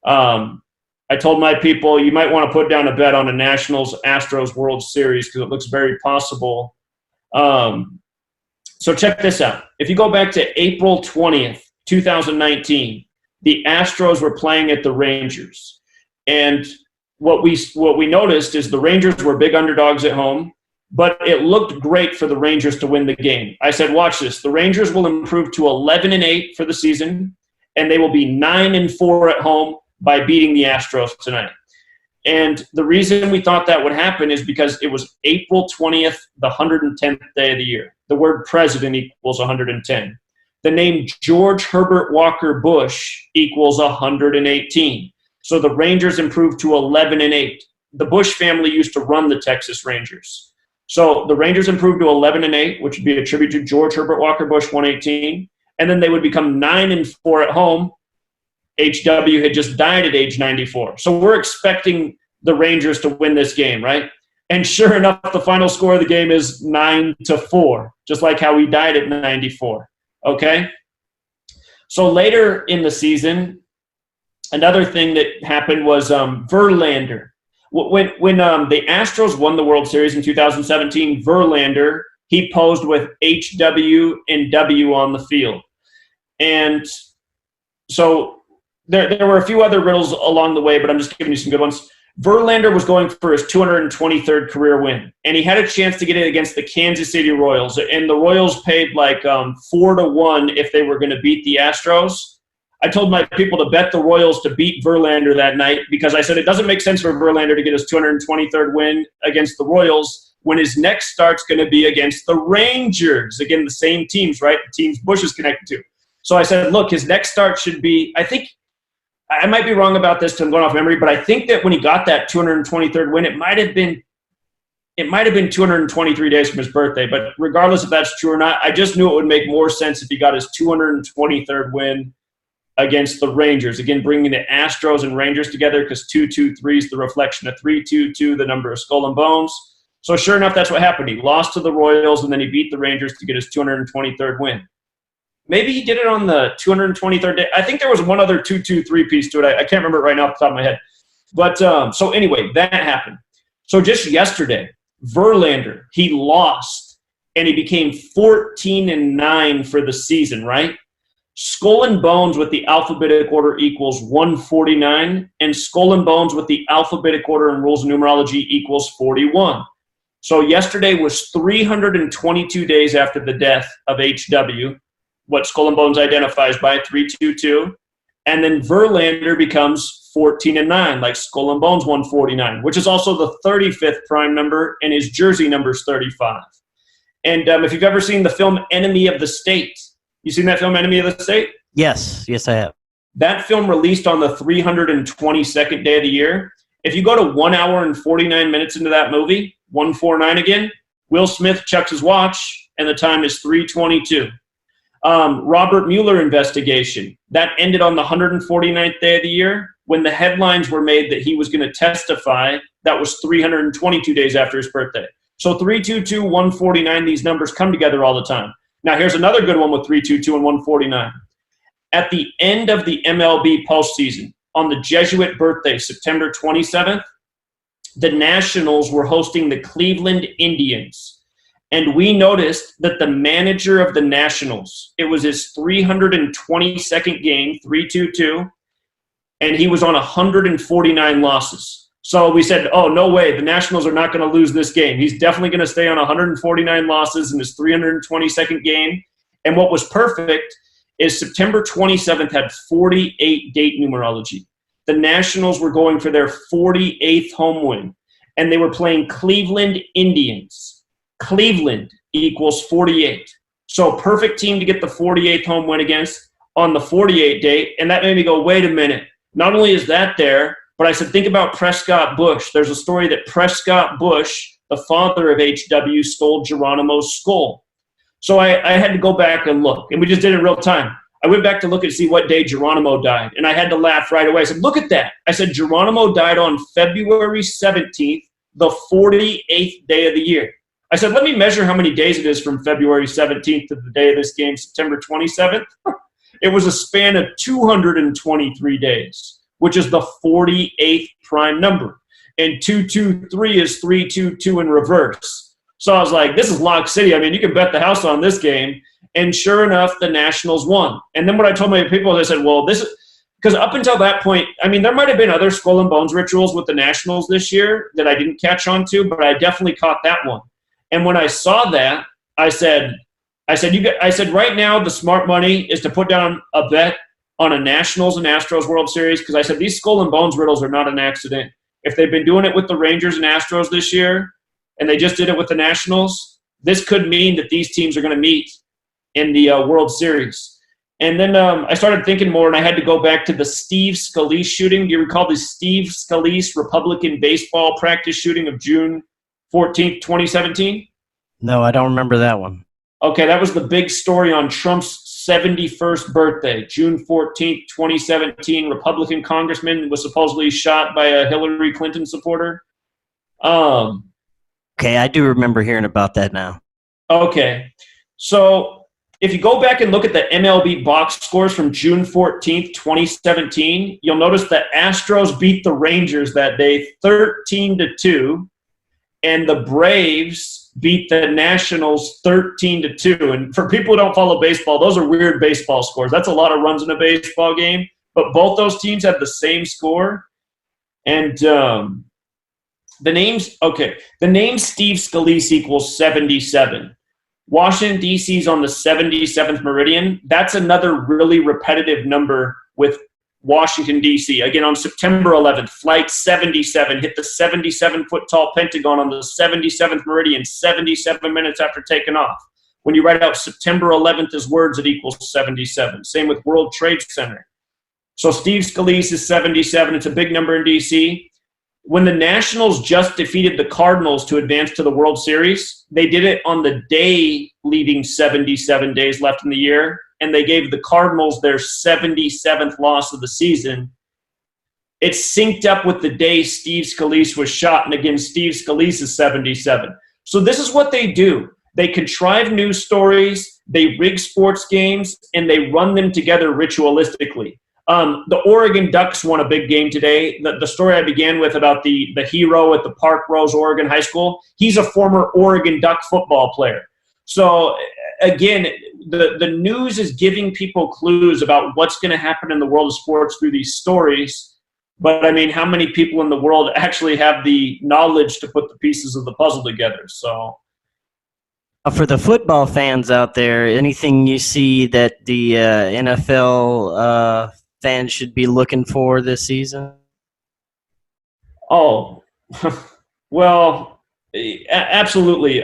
I told my people, you might want to put down a bet on a Nationals-Astros World Series because it looks very possible. So check this out. If you go back to April 20th, 2019, the Astros were playing at the Rangers. And what we noticed is the Rangers were big underdogs at home, but it looked great for the Rangers to win the game. I said, watch this. The Rangers will improve to 11-8 for the season, and they will be 9-4 at home by beating the Astros tonight. And the reason we thought that would happen is because it was April 20th, the 110th day of the year. The word president equals 110. The name George Herbert Walker Bush equals 118. So the Rangers improved to 11-8. The Bush family used to run the Texas Rangers. So the Rangers improved to 11-8, which would be a tribute to George Herbert Walker Bush, 118. And then they would become 9-4 at home. HW had just died at age 94. So we're expecting the Rangers to win this game, right? And sure enough, the final score of the game is 9-4, just like how he died at 94. Okay? So later in the season, another thing that happened was Verlander. When the Astros won the World Series in 2017, Verlander, he posed with HW and W on the field. And so there were a few other riddles along the way, but I'm just giving you some good ones. Verlander was going for his 223rd career win, and he had a chance to get it against the Kansas City Royals. And the Royals paid like 4-1 if they were going to beat the Astros. I told my people to bet the Royals to beat Verlander that night because I said it doesn't make sense for Verlander to get his 223rd win against the Royals when his next start's going to be against the Rangers. Again, the same teams, right? The teams Bush is connected to. So I said, look, his next start should be, I might be wrong about this, I'm going off memory, but I think that when he got that 223rd win, it might have been 223 days from his birthday. But regardless if that's true or not, I just knew it would make more sense if he got his 223rd win against the Rangers. Again, bringing the Astros and Rangers together because 2-2-3 is the reflection of 3-2-2, the number of skull and bones. So sure enough, that's what happened. He lost to the Royals, and then he beat the Rangers to get his 223rd win. Maybe he did it on the 223rd day. I think there was one other 2-2-3 piece to it. I can't remember it right now off the top of my head. But so anyway, that happened. So just yesterday, Verlander, he lost, and he became 14-9 for the season, right? Skull and Bones with the alphabetic order equals 149, and Skull and Bones with the alphabetic order and rules of numerology equals 41. So yesterday was 322 days after the death of HW, what Skull and Bones identifies by 322, and then Verlander becomes 14-9, like Skull and Bones 149, which is also the 35th prime number, and his jersey number is 35. And if you've ever seen the film Enemy of the State, you seen that film Enemy of the State? Yes, I have. That film released on the 322nd day of the year. If you go to 1 hour and 49 minutes into that movie, 149 again, Will Smith checks his watch, and the time is 3:22. Robert Mueller investigation, that ended on the 149th day of the year. When the headlines were made that he was going to testify, that was 322 days after his birthday. So 322, 149, these numbers come together all the time. Now here's another good one with 322 and 149. At the end of the MLB postseason, on the Jesuit birthday, September 27th, the Nationals were hosting the Cleveland Indians. And we noticed that the manager of the Nationals, it was his 322nd game, 322, and he was on 149 losses. So we said, oh, no way, the Nationals are not going to lose this game. He's definitely going to stay on 149 losses in his 322nd game. And what was perfect is September 27th had 48 date numerology. The Nationals were going for their 48th home win, and they were playing Cleveland Indians. Cleveland equals 48. So perfect team to get the 48th home win against on the 48 date. And that made me go, wait a minute. Not only is that there, but I said, think about Prescott Bush. There's a story that Prescott Bush, the father of HW, stole Geronimo's skull. So I had to go back and look, and we just did it in real time. I went back to look and see what day Geronimo died, and I had to laugh right away. I said, look at that. I said, Geronimo died on February 17th, the 48th day of the year. I said, let me measure how many days it is from February 17th to the day of this game, September 27th. It was a span of 223 days, which is the 48th prime number. And 223 is 322 in reverse. So I was like, this is Lock City. I mean, you can bet the house on this game. And sure enough, the Nationals won. And then what I told my people, I said, well, this is – because up until that point, I mean, there might have been other Skull and Bones rituals with the Nationals this year that I didn't catch on to, but I definitely caught that one. And when I saw that, I said, right now the smart money is to put down a bet on a Nationals and Astros World Series, because I said these Skull and Bones riddles are not an accident. if they've been doing it with the Rangers and Astros this year, and they just did it with the Nationals, this could mean that these teams are going to meet in the World Series. And then I started thinking more, and I had to go back to the Steve Scalise shooting. Do you recall the Steve Scalise Republican baseball practice shooting of June 14th, 2017? No, I don't remember that one. Okay, that was the big story on Trump's 71st birthday, June 14th, 2017. Republican congressman was supposedly shot by a Hillary Clinton supporter. Okay, I do remember hearing about that now. Okay, so if you go back and look at the MLB box scores from June 14th, 2017, you'll notice the Astros beat the Rangers that day 13-2, and the Braves beat the Nationals 13-2. And for people who don't follow baseball, those are weird baseball scores. That's a lot of runs in a baseball game, but both those teams had the same score. And the name Steve Scalise equals 77. Washington, D.C. is on the 77th meridian. That's another really repetitive number with Washington, D.C. Again, on September 11th, Flight 77 hit the 77-foot-tall Pentagon on the 77th meridian 77 minutes after taking off. When you write out September 11th as words, it equals 77. Same with World Trade Center. So Steve Scalise is 77. It's a big number in D.C. When the Nationals just defeated the Cardinals to advance to the World Series, they did it on the day leaving 77 days left in the year, and they gave the Cardinals their 77th loss of the season. It synced up with the day Steve Scalise was shot, and again, Steve Scalise is 77. So this is what they do. They contrive news stories, they rig sports games, and they run them together ritualistically. The Oregon Ducks won a big game today. The story I began with about the hero at the Park Rose Oregon High School, he's a former Oregon Duck football player. So, again, the news is giving people clues about what's going to happen in the world of sports through these stories. But, I mean, how many people in the world actually have the knowledge to put the pieces of the puzzle together? So, for the football fans out there, anything you see that the NFL fans should be looking for this season? Oh, well, absolutely.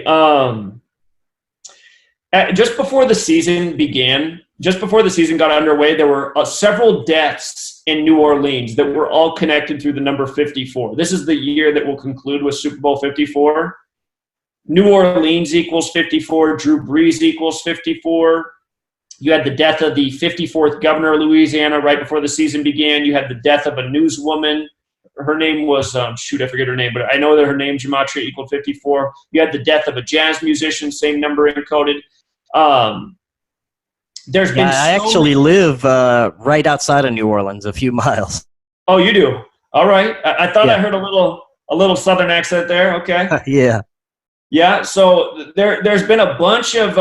Just before the season began, just before the season got underway, there were several deaths in New Orleans that were all connected through the number 54. This is the year that will conclude with Super Bowl 54. New Orleans equals 54. Drew Brees equals 54. You had the death of the 54th governor of Louisiana right before the season began. You had the death of a newswoman. Her name was, I forget her name, but I know that her name, Gematria, equaled 54. You had the death of a jazz musician, same number encoded. There's been I actually live right outside of New Orleans, a few miles. Oh, you do? All right. I thought I heard a little southern accent there. Okay. Yeah. Yeah. So there's been a bunch of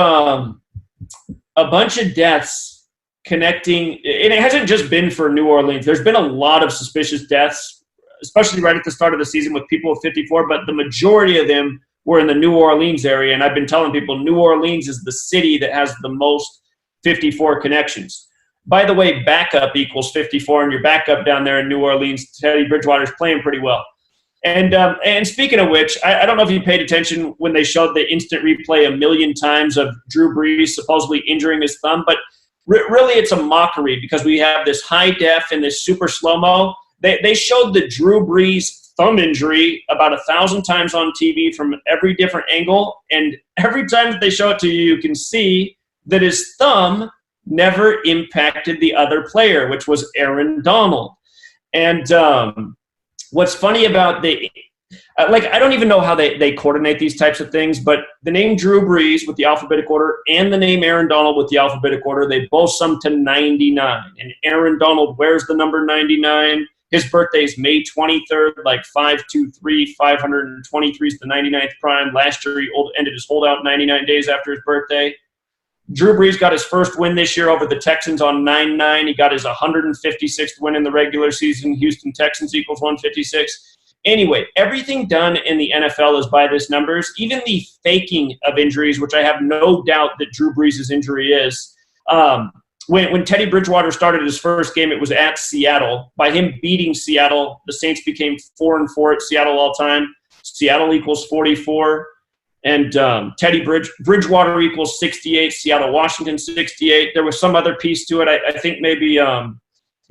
deaths connecting, and it hasn't just been for New Orleans. There's been a lot of suspicious deaths, especially right at the start of the season with people with 54, but the majority of them were in the New Orleans area. And I've been telling people New Orleans is the city that has the most 54 connections. By the way, backup equals 54, and your backup down there in New Orleans, Teddy Bridgewater, is playing pretty well. And speaking of which, I don't know if you paid attention when they showed the instant replay a million times of Drew Brees supposedly injuring his thumb, but really it's a mockery because we have this high def and this super slow-mo. They showed the Drew Brees thumb injury about 1,000 times on TV from every different angle, and every time that they show it to you, you can see that his thumb never impacted the other player, which was Aaron Donald. And what's funny about I don't even know how they coordinate these types of things, but the name Drew Brees with the alphabetic order and the name Aaron Donald with the alphabetic order, they both sum to 99. And Aaron Donald wears the number 99. His birthday is May 23rd, like 523, 523 is the 99th prime. Last year, he ended his holdout 99 days after his birthday. Drew Brees got his first win this year over the Texans on 9-9. He got his 156th win in the regular season. Houston Texans equals 156. Anyway, everything done in the NFL is by this numbers. Even the faking of injuries, which I have no doubt that Drew Brees' injury is. when Teddy Bridgewater started his first game, it was at Seattle. By him beating Seattle, the Saints became 4-4 at Seattle all time. Seattle equals 44. And Teddy Bridgewater equals 68. Seattle, Washington, 68. There was some other piece to it. I think maybe the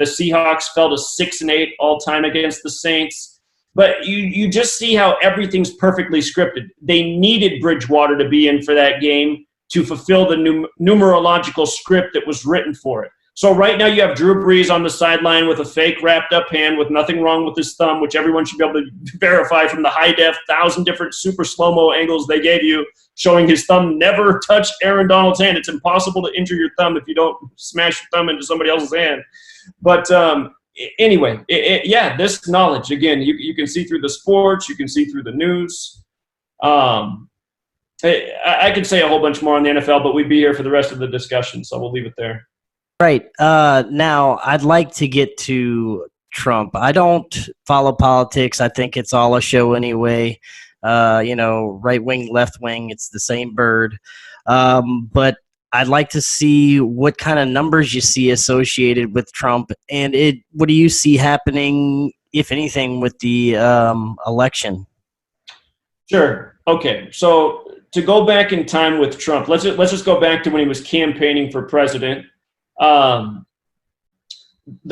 Seahawks fell to 6-8 all time against the Saints. But you just see how everything's perfectly scripted. They needed Bridgewater to be in for that game to fulfill the numerological script that was written for it. So right now you have Drew Brees on the sideline with a fake wrapped up hand with nothing wrong with his thumb, which everyone should be able to verify from the high def, 1,000 different super slow-mo angles they gave you, showing his thumb never touched Aaron Donald's hand. It's impossible to injure your thumb if you don't smash your thumb into somebody else's hand. But anyway, this knowledge, again, you can see through the sports, you can see through the news. I could say a whole bunch more on the NFL, but we'd be here for the rest of the discussion, so we'll leave it there. Right. Now, I'd like to get to Trump. I don't follow politics. I think it's all a show anyway. Right wing, left wing, it's the same bird. But I'd like to see what kind of numbers you see associated with Trump, and what do you see happening, if anything, with the election? Sure. Okay. So to go back in time with Trump, let's just go back to when he was campaigning for president. The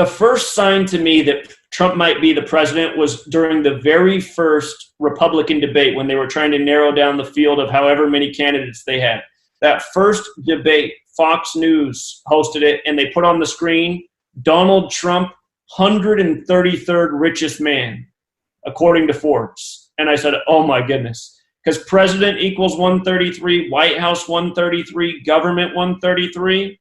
first sign to me that Trump might be the president was during the very first Republican debate when they were trying to narrow down the field of however many candidates they had. That first debate, Fox News hosted it, and they put on the screen, Donald Trump, 133rd richest man, according to Forbes. And I said, oh my goodness. Because president equals 133, White House 133, government 133.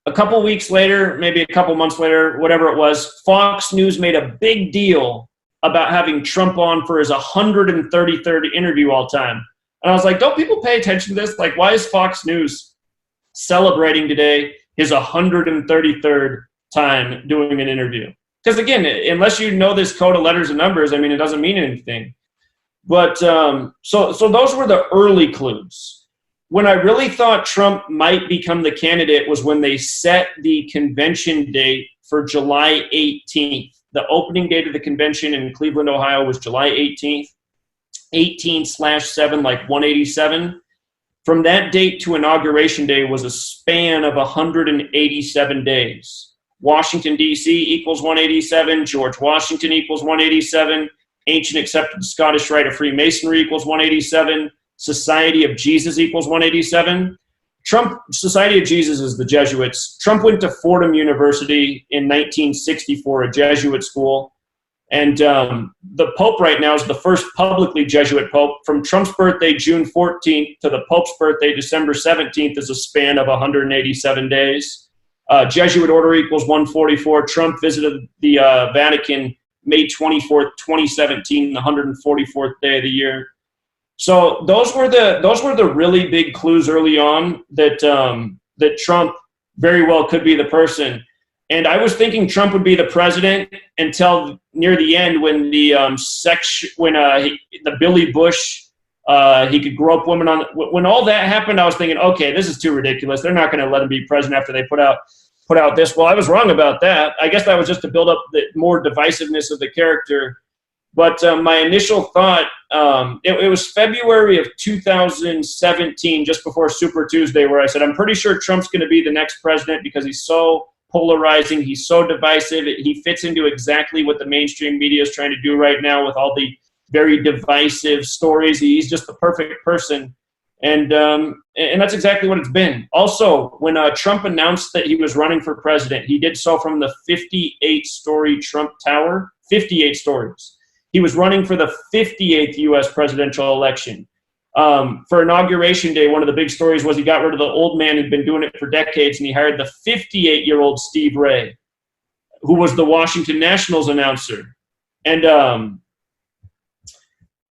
A couple weeks later, maybe a couple months later, whatever it was, Fox News made a big deal about having Trump on for his 133rd interview all time. And I was like, don't people pay attention to this? Like, why is Fox News celebrating today his 133rd time doing an interview? Because again, unless you know this code of letters and numbers, I mean, it doesn't mean anything. But so those were the early clues. When I really thought Trump might become the candidate was when they set the convention date for July 18th. The opening date of the convention in Cleveland, Ohio was July 18th. 18/7, like 187. From that date to Inauguration Day was a span of 187 days. Washington, D.C. equals 187. George Washington equals 187. Ancient accepted Scottish Rite of Freemasonry equals 187. Society of Jesus equals 187. Trump, Society of Jesus is the Jesuits. Trump went to Fordham University in 1964, a Jesuit school. And the Pope right now is the first publicly Jesuit Pope. From Trump's birthday, June 14th, to the Pope's birthday, December 17th, is a span of 187 days. Jesuit order equals 144. Trump visited the Vatican May 24th, 2017, the 144th day of the year. So those were the really big clues early on that that Trump very well could be the person. And I was thinking Trump would be the president until near the end when the Billy Bush he could grope women on. When all that happened, I was thinking, okay, this is too ridiculous. They're not going to let him be president after they put out this. Well, I was wrong about that. I guess that was just to build up the more divisiveness of the character. But my initial thought, it was February of 2017, just before Super Tuesday, where I said, I'm pretty sure Trump's going to be the next president because he's so polarizing, he's so divisive, he fits into exactly what the mainstream media is trying to do right now with all the very divisive stories. He's just the perfect person. And that's exactly what it's been. Also, when Trump announced that he was running for president, he did so from the 58-story Trump Tower, 58 stories. He was running for the 58th U.S. presidential election. For Inauguration Day, one of the big stories was he got rid of the old man who'd been doing it for decades, and he hired the 58-year-old Steve Ray, who was the Washington Nationals announcer. And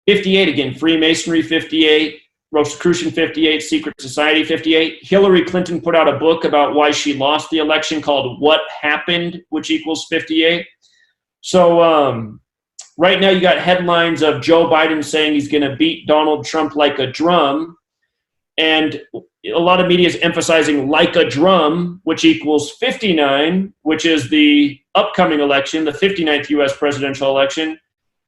58, again, Freemasonry 58, Rosicrucian 58, Secret Society 58. Hillary Clinton put out a book about why she lost the election called What Happened, which equals 58. So right now you got headlines of Joe Biden saying he's going to beat Donald Trump like a drum. And a lot of media is emphasizing like a drum, which equals 59, which is the upcoming election, the 59th U.S. presidential election.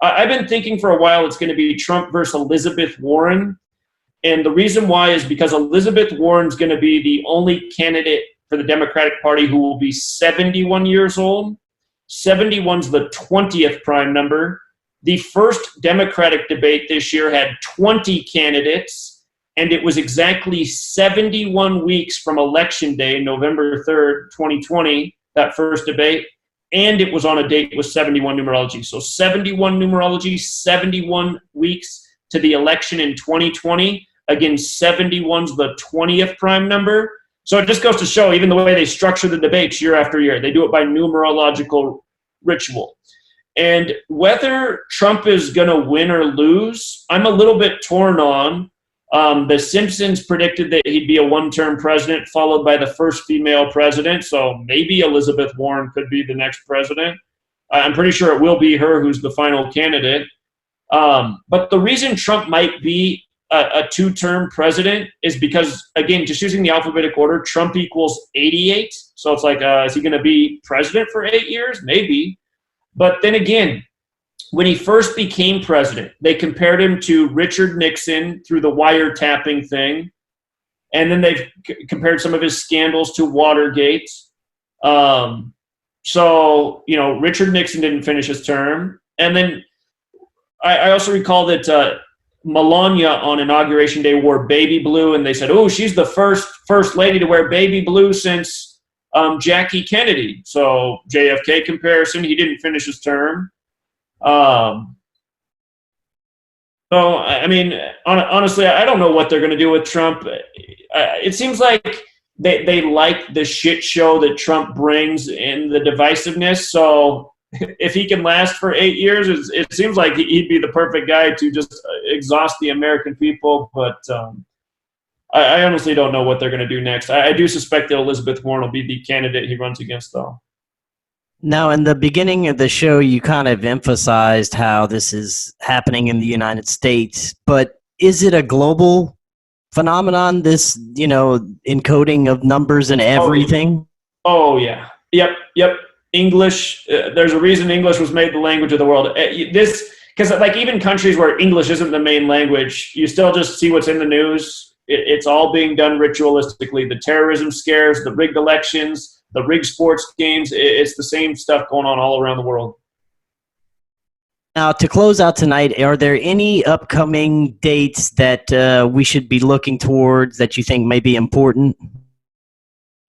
I've been thinking for a while it's going to be Trump versus Elizabeth Warren. And the reason why is because Elizabeth Warren's going to be the only candidate for the Democratic Party who will be 71 years old. 71's the 20th prime number. The first Democratic debate this year had 20 candidates, and it was exactly 71 weeks from Election Day, November 3rd, 2020, that first debate, and it was on a date with 71 numerology. So 71 numerology, 71 weeks to the election in 2020. Again, 71's the 20th prime number. So it just goes to show, even the way they structure the debates year after year, they do it by numerological ritual. And whether Trump is going to win or lose, I'm a little bit torn on. The Simpsons predicted that he'd be a one-term president followed by the first female president. So maybe Elizabeth Warren could be the next president. I'm pretty sure it will be her who's the final candidate. But the reason Trump might be a two-term president is because, again, just using the alphabetic order, Trump equals 88. So it's like, is he going to be president for 8 years? Maybe. But then again, when he first became president, they compared him to Richard Nixon through the wiretapping thing. And then they've compared some of his scandals to Watergate. So, Richard Nixon didn't finish his term. And then I also recall that Melania on Inauguration Day wore baby blue, and they said, oh, she's the first lady to wear baby blue since Jackie Kennedy. So JFK comparison, he didn't finish his term. So, I mean, honestly, I don't know what they're going to do with Trump. It seems like they like the shit show that Trump brings and the divisiveness. So if he can last for 8 years, it seems like he'd be the perfect guy to just exhaust the American people. But I honestly don't know what they're going to do next. I do suspect that Elizabeth Warren will be the candidate he runs against, though. Now, in the beginning of the show, you kind of emphasized how this is happening in the United States, but is it a global phenomenon, this, encoding of numbers and everything? Oh, yeah. Yep. English, there's a reason English was made the language of the world. Because like even countries where English isn't the main language, you still just see what's in the news. It's all being done ritualistically. The terrorism scares, the rigged elections, the rigged sports games, it's the same stuff going on all around the world. Now, to close out tonight, are there any upcoming dates that we should be looking towards that you think may be important?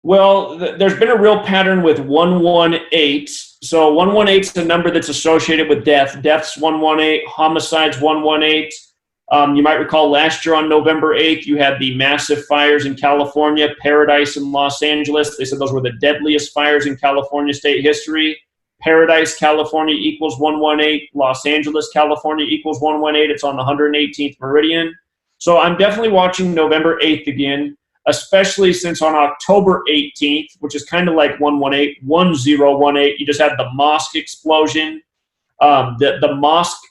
Well, there's been a real pattern with 118. So 118 is a number that's associated with death. Death's 118, homicides 118. You might recall last year on November 8th, you had the massive fires in California, Paradise in Los Angeles. They said those were the deadliest fires in California state history. Paradise, California equals 118. Los Angeles, California equals 118. It's on the 118th meridian. So I'm definitely watching November 8th again, especially since on October 18th, which is kind of like 1018, you just had the mosque explosion. The mosque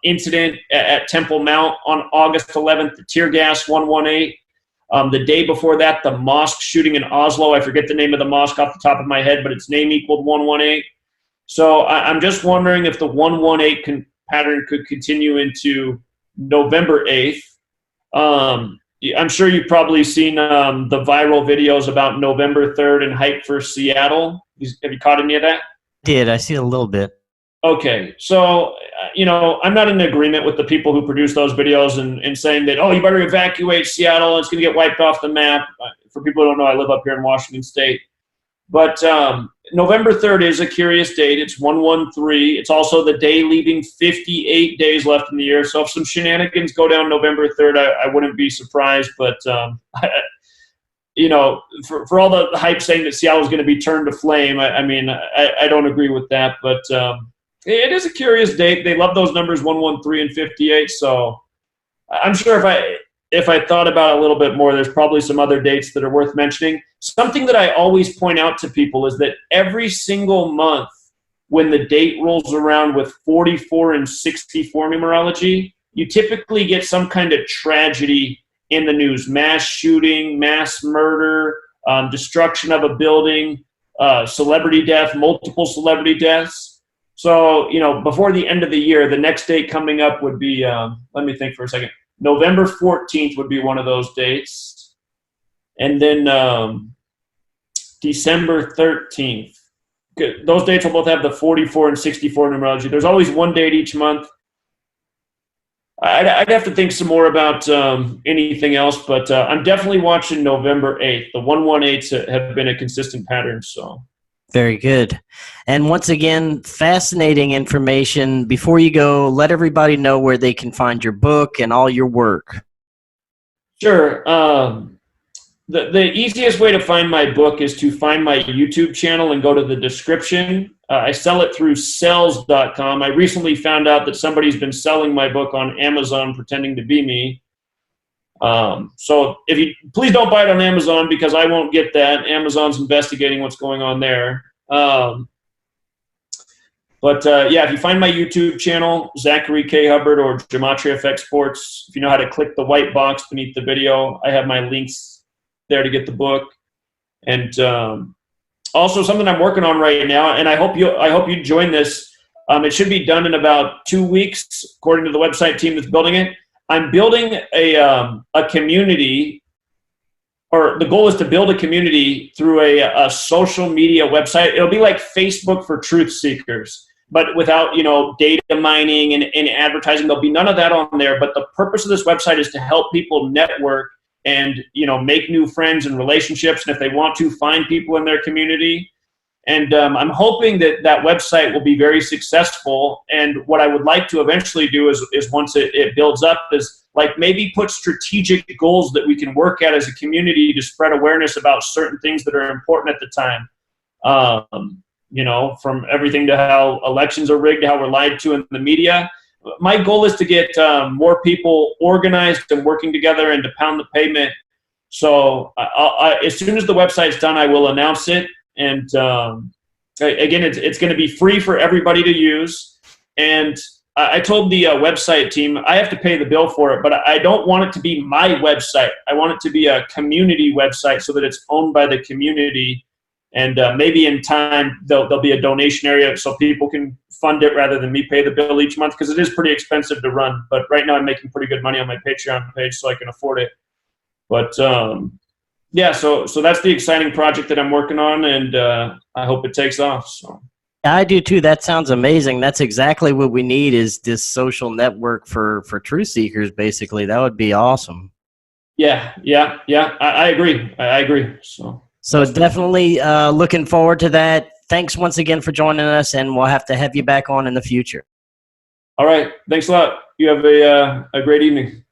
incident at Temple Mount on August 11th, the tear gas 118. The day before that, the mosque shooting in Oslo. I forget the name of the mosque off the top of my head, but its name equaled 118. So I'm just wondering if the 118 pattern could continue into November 8th. I'm sure you've probably seen the viral videos about November 3rd and hype for Seattle. Have you caught any of that? I see a little bit. Okay, so, I'm not in agreement with the people who produce those videos and saying that, oh, you better evacuate Seattle, it's going to get wiped off the map. For people who don't know, I live up here in Washington State. But November 3rd is a curious date. It's 113. It's also the day leaving 58 days left in the year. So if some shenanigans go down November 3rd, I wouldn't be surprised. But, for all the hype saying that Seattle is going to be turned to flame, I don't agree with that. But it is a curious date. They love those numbers 113 and 58. So I'm sure if I thought about it a little bit more, there's probably some other dates that are worth mentioning. Something that I always point out to people is that every single month when the date rolls around with 44 and 64 numerology, you typically get some kind of tragedy in the news: mass shooting, mass murder, destruction of a building, celebrity death, multiple celebrity deaths. So, before the end of the year, the next date coming up would be, let me think for a second, November 14th would be one of those dates. And then December 13th. Those dates will both have the 44 and 64 numerology. There's always one date each month. I'd have to think some more about anything else, but I'm definitely watching November 8th. The 118s have been a consistent pattern. So very good. And once again, fascinating information. Before you go, let everybody know where they can find your book and all your work. Sure. The easiest way to find my book is to find my YouTube channel and go to the description. I sell it through sells.com. I recently found out that somebody's been selling my book on Amazon pretending to be me. So please don't buy it on Amazon, because I won't get that. Amazon's investigating what's going on there. Yeah, if you find my YouTube channel, Zachary K. Hubbard or Gematria Effect Sports, if you know how to click the white box beneath the video, I have my links there to get the book. And also something I'm working on right now, and I hope you join this. It should be done in about 2 weeks, according to the website team that's building it. I'm building a community, or the goal is to build a community through a social media website. It'll be like Facebook for truth seekers, but without data mining and advertising. There'll be none of that on there. But the purpose of this website is to help people network and make new friends and relationships, and if they want to, find people in their community. And I'm hoping that website will be very successful. And what I would like to eventually do is once it builds up, is like maybe put strategic goals that we can work at as a community to spread awareness about certain things that are important at the time. From everything to how elections are rigged, to how we're lied to in the media. My goal is to get more people organized and working together and to pound the pavement. So as soon as the website's done, I will announce it. And again, it's going to be free for everybody to use. And I told the website team I have to pay the bill for it, but I don't want it to be my website. I want it to be a community website so that it's owned by the community. And maybe in time there'll be a donation area so people can fund it rather than me pay the bill each month, because it is pretty expensive to run. But right now I'm making pretty good money on my Patreon page, so I can afford it. But yeah, so that's the exciting project that I'm working on, and I hope it takes off. So I do too. That sounds amazing. That's exactly what we need, is this social network for truth seekers, basically. That would be awesome. Yeah. I agree. I agree. So definitely looking forward to that. Thanks once again for joining us, and we'll have to have you back on in the future. All right. Thanks a lot. You have a great evening.